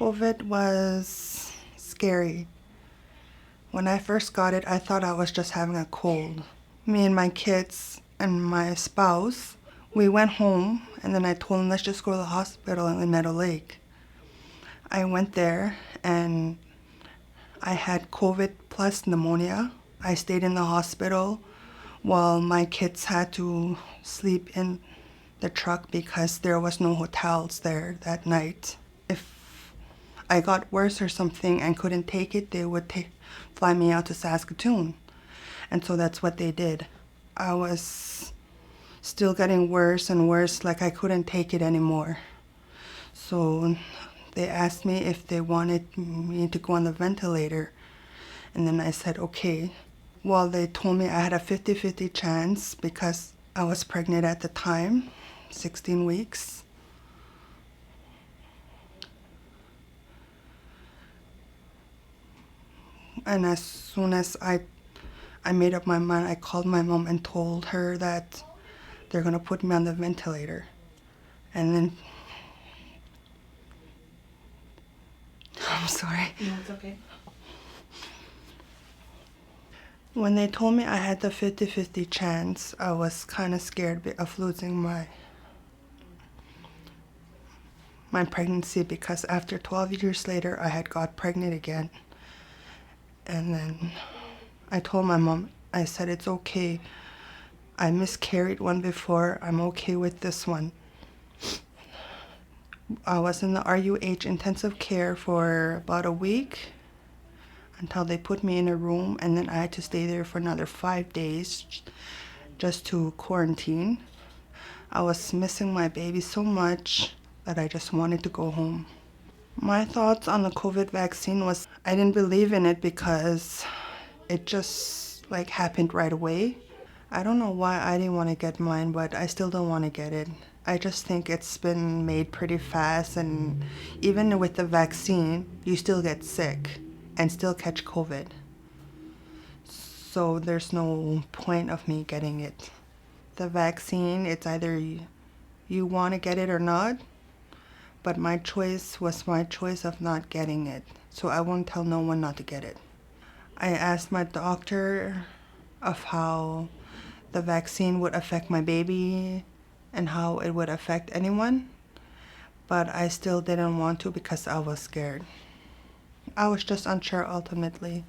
COVID was scary. When I first got it, I thought I was just having a cold. Me and my kids and my spouse, we went home, and then I told them, let's just go to the hospital in Meadow Lake. I went there, and I had COVID plus pneumonia. I stayed in the hospital while my kids had to sleep in the truck because there was no hotels there that night. If I got worse or something and couldn't take it, they would fly me out to Saskatoon. And so that's what they did. I was still getting worse and worse, like I couldn't take it anymore. So they asked me if they wanted me to go on the ventilator. And then I said, okay. Well, they told me I had a 50-50 chance because I was pregnant at the time, 16 weeks. And as soon as I made up my mind, I called my mom and told her that they're going to put me on the ventilator. And then, I'm sorry. No, it's okay. When they told me I had the 50-50 chance, I was kind of scared of losing my pregnancy because after 12 years later, I had got pregnant again. And then I told my mom, I said, it's okay. I miscarried one before. I'm okay with this one. I was in the RUH intensive care for about a week until they put me in a room, and then I had to stay there for another 5 days just to quarantine. I was missing my baby so much that I just wanted to go home. My thoughts on the COVID vaccine was I didn't believe in it because it just happened right away. I don't know why I didn't want to get mine, but I still don't want to get it. I just think it's been made pretty fast, and even with the vaccine, you still get sick and still catch COVID. So there's no point of me getting it. The vaccine, it's either you want to get it or not, but my choice was my choice of not getting it. So I won't tell no one not to get it. I asked my doctor of how the vaccine would affect my baby and how it would affect anyone, but I still didn't want to because I was scared. I was just unsure ultimately.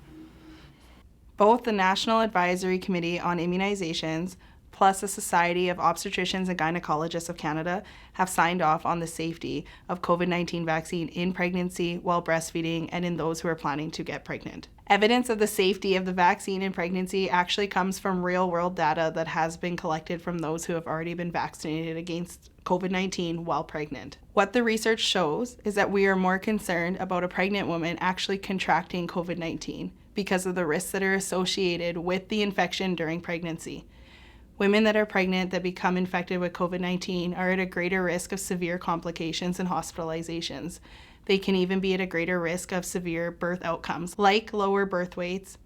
Both the National Advisory Committee on Immunizations plus the Society of Obstetricians and Gynecologists of Canada have signed off on the safety of COVID-19 vaccine in pregnancy, while breastfeeding, and in those who are planning to get pregnant. Evidence of the safety of the vaccine in pregnancy actually comes from real-world data that has been collected from those who have already been vaccinated against COVID-19 while pregnant. What the research shows is that we are more concerned about a pregnant woman actually contracting COVID-19 because of the risks that are associated with the infection during pregnancy. Women that are pregnant that become infected with COVID-19 are at a greater risk of severe complications and hospitalizations. They can even be at a greater risk of severe birth outcomes, like lower birth weights,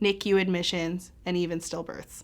NICU admissions, and even stillbirths.